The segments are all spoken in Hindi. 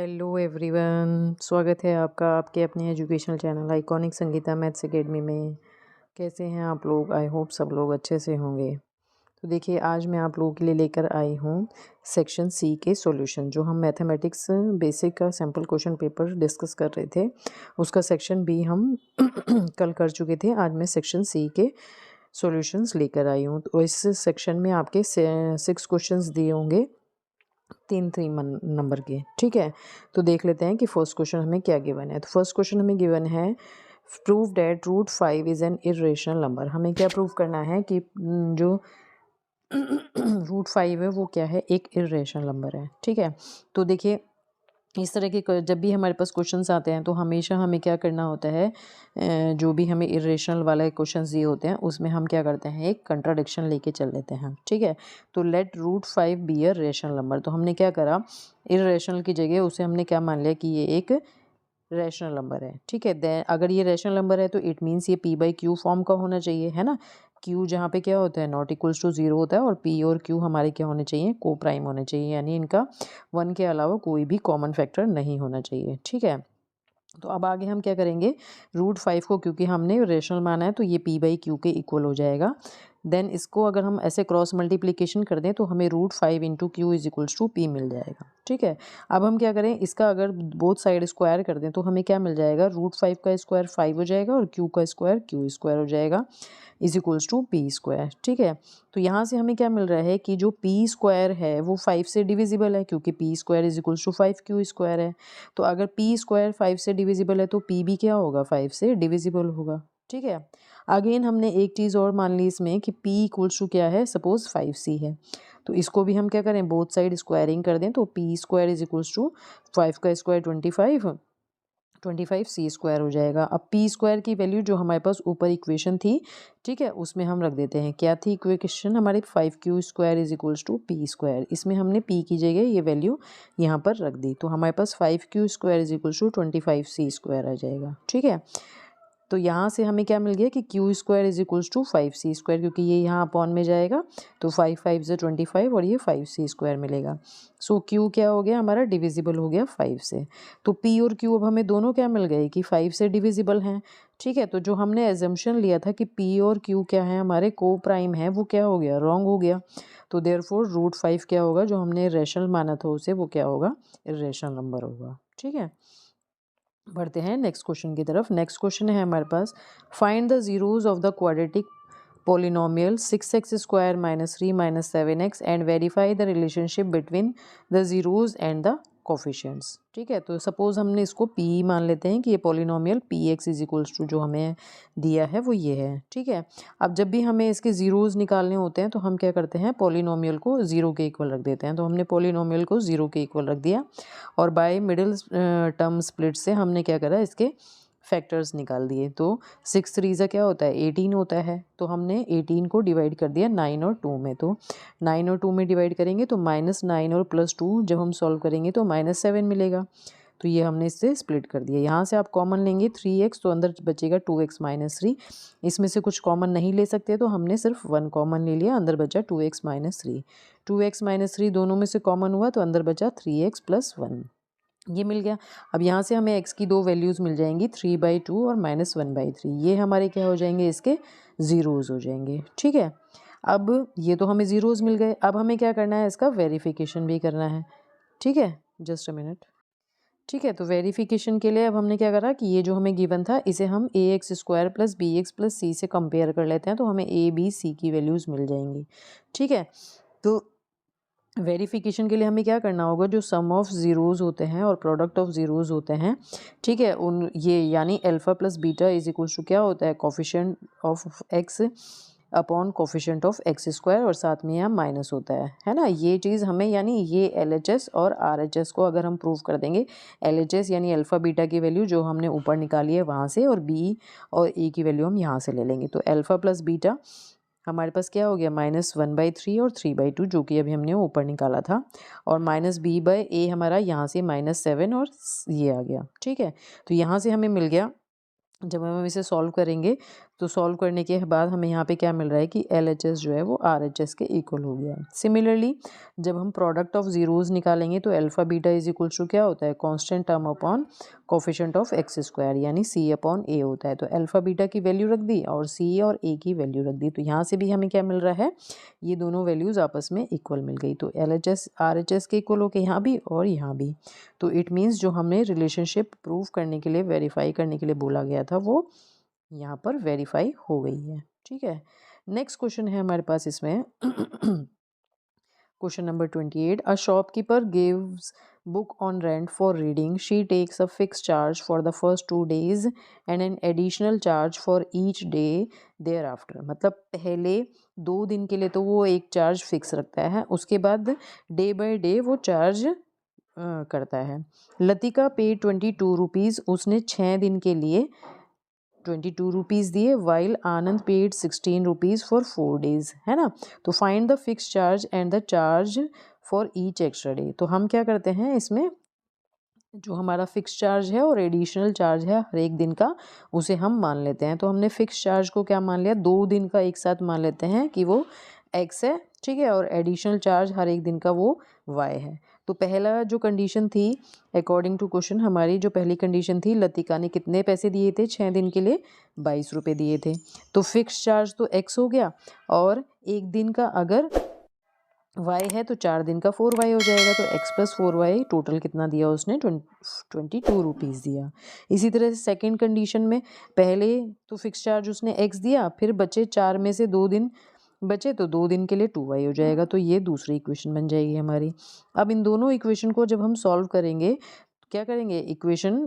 हेलो एवरीवन, स्वागत है आपका आपके अपने educational channel iconic Sangeeta maths academy में। कैसे हैं आप लोग? आई होप सब लोग अच्छे से होंगे। तो देखिए, आज मैं आप लोगों के लिए लेकर आई हूँ सेक्शन सी के सॉल्यूशन। जो हम मैथमेटिक्स बेसिक का सैम्पल क्वेश्चन पेपर डिस्कस कर रहे थे, उसका सेक्शन बी हम कल कर चुके थे। आज मैं सेक्शन सी के सॉल्यूशंस लेकर आई हूँ। तो इस सेक्शन में आपके 6 क्वेश्चंस दिए होंगे, 3 नंबर के। ठीक है, तो देख लेते हैं कि फर्स्ट क्वेश्चन हमें क्या गिवन है। तो फर्स्ट क्वेश्चन हमें गिवन है prove that root 5 is an irrational number. हमें क्या प्रूव करना है कि जो रूट 5 है वो क्या है, एक इरेशनल नंबर है। ठीक है, तो देखिए इस तरह के जब भी हमारे पास क्वेश्चंस आते हैं तो हमेशा हमें क्या करना होता है, जो भी हमें इरेशनल वाले क्वेश्चंस दिए होते हैं उसमें हम क्या करते हैं, एक कंट्राडिक्शन लेके चल लेते हैं। ठीक है, तो let root 5 be a rational number. तो हमने क्या करा, इरेशनल की जगह उसे हमने क्या मान लिया कि ये एक रैशनल नंबर है। ठीक है, देन अगर ये रैशनल नंबर है तो इट मीन्स ये p बाई क्यू फॉर्म का होना चाहिए, है ना। q जहाँ पे क्या होता है, नॉट इक्वल्स टू 0 होता है, और p और q हमारे क्या होने चाहिए, को प्राइम होने चाहिए, यानी इनका 1 के अलावा कोई भी कॉमन फैक्टर नहीं होना चाहिए। ठीक है, तो अब आगे हम क्या करेंगे, रूट 5 को क्योंकि हमने रेशनल माना है तो ये p बाई क्यू के इक्वल हो जाएगा। देन इसको अगर हम ऐसे क्रॉस मल्टीप्लिकेशन कर दें तो हमें root 5 into Q is equals to P मिल जाएगा। ठीक है, अब हम क्या करें, इसका अगर बोथ साइड स्क्वायर कर दें तो हमें क्या मिल जाएगा, रूट 5 का स्क्वायर 5 हो जाएगा और क्यू का स्क्वायर क्यू स्क्वायर हो जाएगा is equals to p square. ठीक है, तो यहाँ से हमें क्या मिल रहा है कि जो पी स्क्वायर है वो 5 से डिविजिबल है, क्योंकि p square is equals to 5 Q square है। तो अगर पी स्क्वायर 5 से डिविजिबल है तो पी भी क्या होगा, 5 से डिविजिबल होगा। ठीक है, अगेन हमने एक चीज़ और मान ली इसमें कि p इक्वल्स टू क्या है, सपोज 5c है। तो इसको भी हम क्या करें, बोथ साइड स्क्वायरिंग कर दें तो p square is equals to 5 का स्क्वायर 25 सी स्क्वायर हो जाएगा। अब पी स्क्वायर की वैल्यू जो हमारे पास ऊपर इक्वेशन थी, ठीक है, उसमें हम रख देते हैं। क्या थी इक्वेशन हमारी, 5 Q square is equals to p square. इसमें हमने पी की जगह ये वैल्यू यहाँ पर रख दी, तो हमारे पास 5 Q square is equals to 25 C square आ जाएगा। ठीक है, तो यहाँ से हमें क्या मिल गया कि q square is equals to 5c square, क्योंकि ये यहाँ अपॉन में जाएगा तो 5 5 से 25 और ये 5c स्क्वायर मिलेगा। सो क्यू क्या हो गया हमारा, डिविजिबल हो गया 5 से। तो p और q अब हमें दोनों क्या मिल गए कि 5 से डिविजिबल हैं। ठीक है, तो जो हमने एजम्पशन लिया था कि p और q क्या है, हमारे को प्राइम है, वो क्या हो गया, रॉन्ग हो गया। तो देयरफॉर रूट 5 क्या होगा, जो हमने रेशनल माना था उसे, वो क्या होगा, इरेशनल नंबर होगा। ठीक है, बढ़ते हैं नेक्स्ट क्वेश्चन की तरफ। नेक्स्ट क्वेश्चन है हमारे पास, find the zeros of the quadratic polynomial 6x square minus 3 minus 7x and verify the relationship between the zeros and the coefficients। ठीक है, तो सपोज हमने इसको p मान लेते हैं कि ये polynomial px is equals to जो हमें दिया है वो ये है। ठीक है, अब जब भी हमें इसके ज़ीरोज़ निकालने होते हैं तो हम क्या करते हैं, पोलिनोमियल को 0 के इक्वल रख देते हैं। तो हमने पोलिनोमियल को 0 के इक्वल रख दिया और बाय मिडिल टर्म स्प्लिट से हमने क्या करा, इसके फैक्टर्स निकाल दिए। तो 6 3 ज़ा क्या होता है, 18 होता है। तो हमने 18 को डिवाइड कर दिया 9 और 2 में। तो 9 और 2 में डिवाइड करेंगे तो -9 और +2 जब हम सॉल्व करेंगे तो -7 मिलेगा। तो ये हमने इससे स्प्लिट कर दिया। यहाँ से आप कॉमन लेंगे 3x, तो अंदर बचेगा 2x - 3। इसमें से कुछ कॉमन नहीं ले सकते तो हमने सिर्फ 1 कॉमन ले लिया, अंदर बचा 2x - 3। 2x - 3 दोनों में से कॉमन हुआ तो अंदर बचा 3x + 1, ये मिल गया। अब यहाँ से हमें x की दो वैल्यूज़ मिल जाएंगी, 3/2 और -1/3। ये हमारे क्या हो जाएंगे, इसके ज़ीरोज़ हो जाएंगे। ठीक है, अब ये तो हमें ज़ीरोज़ मिल गए। अब हमें क्या करना है, इसका वेरिफिकेशन भी करना है। ठीक है, जस्ट अ मिनट। ठीक है, तो वेरिफिकेशन के लिए अब हमने क्या करा कि ये जो हमें गिवन था इसे हम ax square plus bx plus c से कंपेयर कर लेते हैं, तो हमें a b c की वैल्यूज़ मिल जाएंगी। ठीक है, तो वेरिफिकेशन के लिए हमें क्या करना होगा, जो सम ऑफ ज़ीरोज़ होते हैं और प्रोडक्ट ऑफ ज़ीरोज़ होते हैं, ठीक है, उन ये यानी alpha plus beta is equals to क्या होता है, coefficient of x upon coefficient of x square, और साथ में यहाँ माइनस होता है ना। ये चीज़ हमें, यानी ये LHS और RHS को अगर हम प्रूव कर देंगे, LHS यानी अल्फ़ा बीटा की वैल्यू जो हमने ऊपर निकाली है वहाँ से, और B और A की वैल्यू हम यहाँ से ले लेंगे। तो अल्फ़ा प्लस बीटा हमारे पास क्या हो गया, -1/3 और 3/2, जो कि अभी हमने ऊपर निकाला था, और -b/a हमारा यहाँ से -7 और ये आ गया। ठीक है, तो यहाँ से हमें मिल गया। जब हम इसे सॉल्व करेंगे तो सॉल्व करने के बाद हमें यहाँ पे क्या मिल रहा है कि LHS जो है वो RHS के इक्वल हो गया। सिमिलरली जब हम प्रोडक्ट ऑफ जीरोज़ निकालेंगे तो alpha beta is equals to क्या होता है, constant term upon coefficient of x square यानी C अपॉन A होता है। तो अल्फा बीटा की वैल्यू रख दी और C और A की वैल्यू रख दी, तो यहाँ से भी हमें क्या मिल रहा है, ये दोनों वैल्यूज़ आपस में इक्वल मिल गई। तो LHS RHS के इक्वल होके यहाँ भी और यहाँ भी। तो इट मीन्स जो हमने रिलेशनशिप प्रूव करने के लिए, वेरीफाई करने के लिए बोला गया था, वो यहाँ पर वेरीफाई हो गई है। ठीक है, नेक्स्ट क्वेश्चन है हमारे पास इसमें question number 28। A shopkeeper gives book on rent for reading, she takes a fix charge for the first 2 days and an additional charge for each day thereafter. मतलब पहले 2 दिन के लिए तो वो एक चार्ज फिक्स रखता है, उसके बाद डे बाय डे वो चार्ज करता है। लतिका पे 22 रुपीज़, उसने 6 दिन के लिए 22 रुपीज़ दिए, while Anand paid 16 rupees for 4 days, है ना। तो find the fix charge and the charge for each extra day. तो हम क्या करते हैं, इसमें जो हमारा फिक्स चार्ज है और एडिशनल चार्ज है हर एक दिन का, उसे हम मान लेते हैं। तो हमने फिक्स चार्ज को क्या मान लिया, 2 दिन का एक साथ मान लेते हैं कि वो x है, ठीक है, और एडिशनल चार्ज हर एक दिन का वो y है। तो पहला जो कंडीशन थी अकॉर्डिंग टू क्वेश्चन, हमारी जो पहली कंडीशन थी, लतिका ने कितने पैसे दिए थे 6 दिन के लिए, 22 रुपये दिए थे। तो फिक्स चार्ज तो x हो गया, और एक दिन का अगर y है तो 4 दिन का 4y हो जाएगा। तो x प्लस 4y टोटल कितना दिया उसने, 22 रुपीज़ दिया। इसी तरह से सेकेंड कंडीशन में पहले तो फिक्स चार्ज उसने x दिया, फिर बचे 4 में से 2 दिन बचे, तो 2 दिन के लिए 2y हो जाएगा। तो ये दूसरी इक्वेशन बन जाएगी हमारी। अब इन दोनों इक्वेशन को जब हम सॉल्व करेंगे, क्या करेंगे, इक्वेशन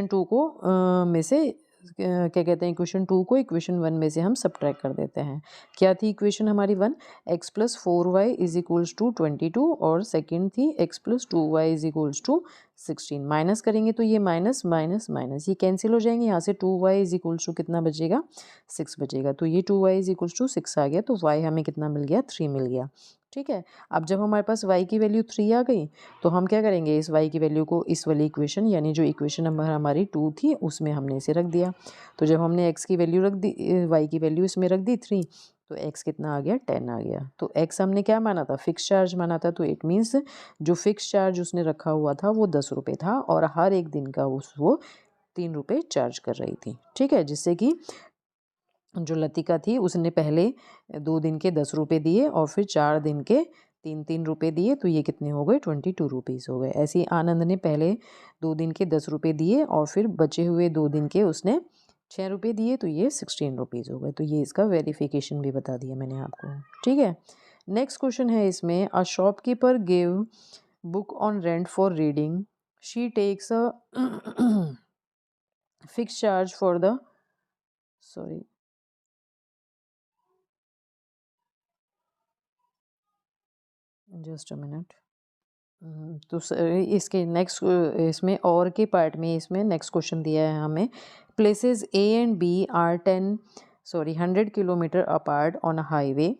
2 को में से क्या कहते हैं, इक्वेशन 2 को इक्वेशन 1 में से हम सब्ट्रैक्ट कर देते हैं। क्या थी इक्वेशन हमारी 1, x plus 4y is equals to 22, और सेकेंड थी x plus 2y is equals to 16। Minus करेंगे तो ये माइनस माइनस माइनस ये कैंसिल हो जाएंगे, यहाँ से 2y इज इक्वल्स टू कितना बचेगा, 6 बचेगा। तो ये 2y इज इक्वल्स टू 6 आ गया, तो y हमें कितना मिल गया, 3 मिल गया। ठीक है, अब जब हमारे पास y की वैल्यू 3 आ गई, तो हम क्या करेंगे, इस y की वैल्यू को इस वाली इक्वेशन यानी जो इक्वेशन नंबर हमारी 2 थी उसमें हमने इसे रख दिया। तो जब हमने x की वैल्यू रख दी, y की वैल्यू इसमें रख दी 3, तो x कितना आ गया, 10 आ गया। तो x हमने क्या माना था, फिक्स चार्ज माना था। तो इट मीन्स जो फिक्स चार्ज उसने रखा हुआ था वो 10 रुपये था, और हर एक दिन का वो 3 रुपये चार्ज कर रही थी। ठीक है, जिससे कि जो लतिका थी उसने पहले 2 दिन के 10 रुपये दिए और फिर 4 दिन के 3-3 रुपये दिए, तो ये कितने हो गए, 22 रुपीज़ हो गए। ऐसे ही आनंद ने पहले 2 दिन के 10 रुपये दिए और फिर बचे हुए 2 दिन के उसने 6 रुपये दिए, तो ये 16 रुपीज़ हो गए। तो ये इसका वेरिफिकेशन भी बता दिया मैंने आपको। ठीक है, नेक्स्ट क्वेश्चन है इसमें, a shopkeeper give book on rent for reading, she takes a fix charge for the sorry just a minute. तो इसके नेक्स्ट इसमें और के पार्ट में इसमें नेक्स्ट क्वेश्चन दिया है हमें, places A and B are 100 kilometre apart on a highway,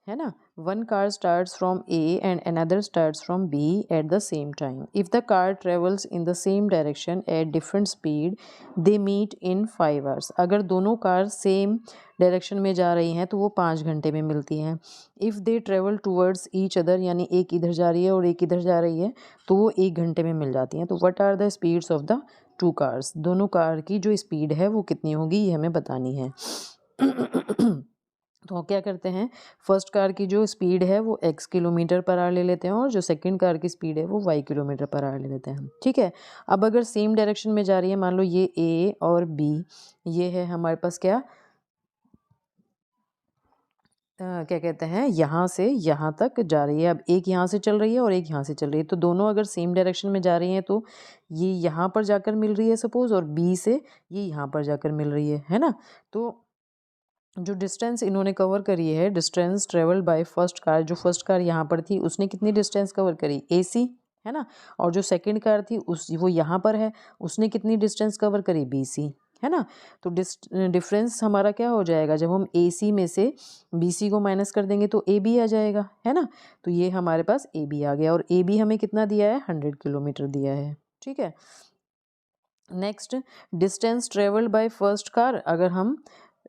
है ना। One car starts from A and another starts from B at the same time. If the car travels in the same direction at different speed, they meet in 5 hours। अगर दोनों कार सेम डायरेक्शन में जा रही हैं तो वो 5 घंटे में मिलती हैं। If they travel towards each other, यानी एक इधर जा रही है और एक इधर जा रही है, तो वो 1 घंटे में मिल जाती हैं। तो what are the speeds of the 2 cars, दोनों कार की जो स्पीड है वो कितनी होगी, ये हमें बतानी है। तो क्या करते हैं, फर्स्ट कार की जो स्पीड है वो x किलोमीटर पर आवर ले लेते हैं, और जो सेकंड कार की स्पीड है वो y किलोमीटर पर आवर ले लेते हैं। ठीक है, अब अगर सेम डायरेक्शन में जा रही है, मान लो ये a और b, ये है हमारे पास क्या क्या कहते हैं, यहाँ से यहाँ तक जा रही है। अब एक यहाँ से चल रही है और एक यहाँ से चल रही है, तो दोनों अगर सेम डायरेक्शन में जा रही हैं तो ये यहाँ पर जाकर मिल रही है सपोज़, और बी से ये यहाँ पर जाकर मिल रही है ना। तो जो डिस्टेंस इन्होंने कवर करी है, distance travel by first car, जो फर्स्ट कार यहाँ पर थी उसने कितनी डिस्टेंस कवर करी, AC, है ना। और जो सेकंड कार थी वो यहाँ पर है, उसने कितनी डिस्टेंस कवर करी, BC, है ना। तो डिफरेंस हमारा क्या हो जाएगा, जब हम AC में से BC को माइनस कर देंगे तो AB आ जाएगा, है ना। तो ये हमारे पास AB आ गया, और AB हमें कितना दिया है, 100 किलोमीटर दिया है। ठीक है, next, distance travelled by first car, अगर हम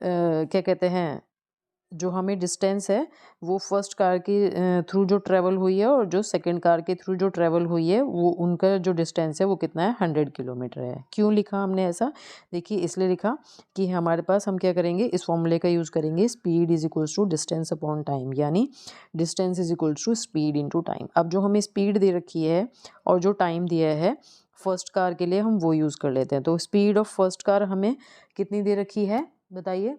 क्या कहते हैं, जो हमें डिस्टेंस है वो फर्स्ट कार के थ्रू जो ट्रैवल हुई है और जो सेकंड कार के थ्रू जो ट्रैवल हुई है, वो उनका जो डिस्टेंस है वो कितना है, 100 किलोमीटर है। क्यों लिखा हमने ऐसा? देखिए इसलिए लिखा कि हमारे पास हम क्या करेंगे, इस फॉर्मूले का यूज़ करेंगे, speed is equals to distance upon time, यानी distance is equals to speed into time. अब जो हमें स्पीड दे रखी है और जो टाइम दिया है फर्स्ट कार के लिए, हम वो यूज़ कर लेते हैं। तो स्पीड ऑफ फर्स्ट कार हमें कितनी दे रखी है बताइए,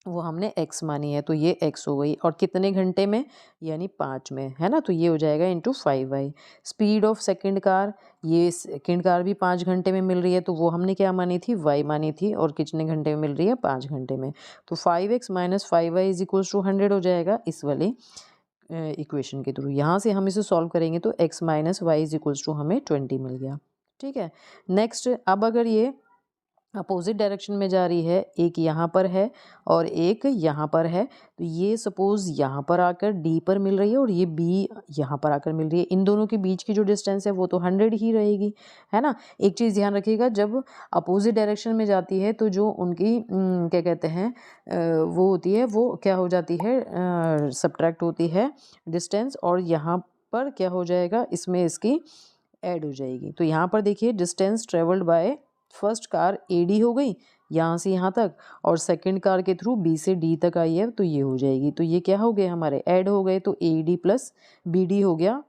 वो हमने x मानी है, तो ये x हो गई, और कितने घंटे में, यानी 5 में, है ना, तो ये हो जाएगा into 5y। Speed of second car, ये सेकंड कार भी 5 घंटे में मिल रही है, तो वो हमने क्या मानी थी, y मानी थी, और कितने घंटे में मिल रही है, 5 घंटे में, तो 5x minus 5y is equals to 100 हो जाएगा इस वाले इक्वेशन के थ्रू। यहाँ से हम इसे सॉल्व करेंगे तो x minus y is equals to हमें 20 मिल गया। ठीक है, नेक्स्ट, अब अगर ये अपोजिट डायरेक्शन में जा रही है, एक यहाँ पर है और एक यहाँ पर है, तो ये सपोज़ यहाँ पर आकर D पर मिल रही है और ये B यहाँ पर आकर मिल रही है, इन दोनों के बीच की जो डिस्टेंस है वो तो 100 ही रहेगी, है ना। एक चीज़ ध्यान रखिएगा, जब अपोजिट डायरेक्शन में जाती है तो जो उनकी क्या कहते हैं वो होती है, वो क्या हो जाती है, सब्ट्रैक्ट होती है डिस्टेंस, और यहाँ पर क्या हो जाएगा, इसमें इसकी ऐड हो जाएगी। तो यहाँ पर देखिए distance travelled by first car AD हो गई यहाँ से यहाँ तक, और सेकंड कार के थ्रू B से D तक आई है, तो ये हो जाएगी, तो ये क्या हो गए, हमारे ऐड हो गए, तो AD प्लस BD हो गया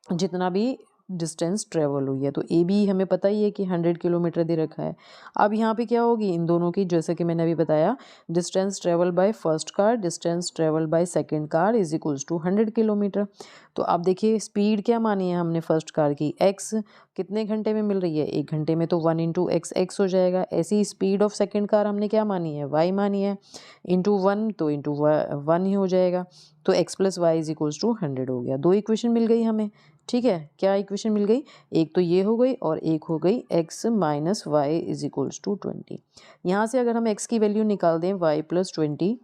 जितना भी डिस्टेंस ट्रेवल हुई है। तो AB हमें पता ही है कि 100 किलोमीटर दे रखा है। अब यहाँ पे क्या होगी, इन दोनों की, जैसे कि मैंने अभी बताया, distance travel by first car, distance travel by second car is equals to 100 kilometre. तो अब देखिए स्पीड क्या मानी है हमने फर्स्ट कार की, x कितने घंटे में मिल रही है, 1 घंटे में, तो 1 इंटू x हो जाएगा। ऐसी ही स्पीड ऑफ सेकंड कार हमने क्या मानी है, y मानी है, इंटू 1, तो इंटू 1 ही हो जाएगा, तो x plus y is equals to 100 हो गया। 2 इक्वेशन मिल गई हमें। ठीक है, क्या इक्वेशन मिल गई, एक तो ये हो गई और एक हो गई x minus y is equals to 20। यहाँ से अगर हम x की वैल्यू निकाल दें y प्लस 20,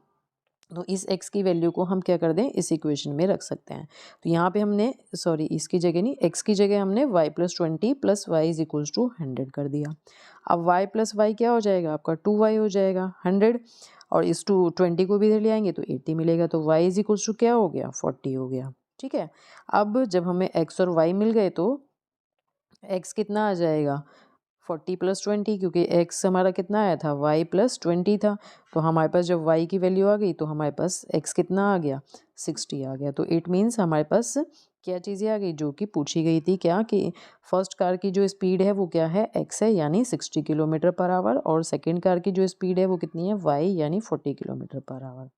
तो इस x की वैल्यू को हम क्या कर दें, इस इक्वेशन में रख सकते हैं। तो यहाँ पे हमने, सॉरी इसकी जगह नहीं, x की जगह हमने y plus 20 plus y is equals to 100 कर दिया। अब y प्लस वाई क्या हो जाएगा, आपका 2y हो जाएगा, 100, और इस 20 को भी इधर ले आएंगे तो 80 मिलेगा, तो y इज इक्वल्स टू क्या हो गया, 40 हो गया। ठीक है, अब जब हमें x और y मिल गए तो x कितना आ जाएगा, 40 प्लस 20, क्योंकि x हमारा कितना आया था, y प्लस 20 था, तो हमारे पास जब y की वैल्यू आ गई तो हमारे पास x कितना आ गया, 60 आ गया। तो इट मीन्स हमारे पास क्या चीज़ें आ गई जो कि पूछी गई थी, क्या कि फर्स्ट कार की जो स्पीड है वो क्या है, x है, यानी 60 किलोमीटर पर आवर, और सेकेंड कार की जो स्पीड है वो कितनी है, y, यानी 40 किलोमीटर पर आवर।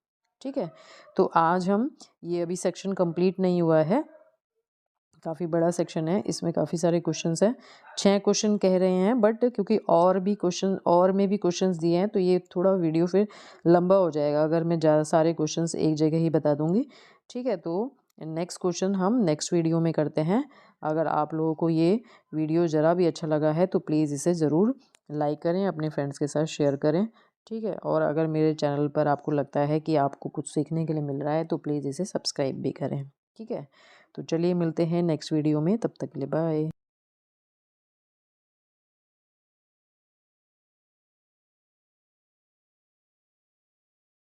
ठीक है, तो आज हम, ये अभी सेक्शन कंप्लीट नहीं हुआ है, काफ़ी बड़ा सेक्शन है, इसमें काफ़ी सारे क्वेश्चंस हैं, 6 क्वेश्चन कह रहे हैं, बट क्योंकि और भी क्वेश्चन, और में भी क्वेश्चंस दिए हैं, तो ये थोड़ा वीडियो फिर लंबा हो जाएगा अगर मैं ज़्यादा सारे क्वेश्चंस एक जगह ही बता दूंगी। ठीक है, तो नेक्स्ट क्वेश्चन हम नेक्स्ट वीडियो में करते हैं। अगर आप लोगों को ये वीडियो ज़रा भी अच्छा लगा है तो प्लीज़ इसे ज़रूर लाइक करें, अपने फ्रेंड्स के साथ शेयर करें। ठीक है, और अगर मेरे चैनल पर आपको लगता है कि आपको कुछ सीखने के लिए मिल रहा है तो प्लीज़ इसे सब्सक्राइब भी करें। ठीक है, तो चलिए मिलते हैं नेक्स्ट वीडियो में, तब तक के लिए बाय।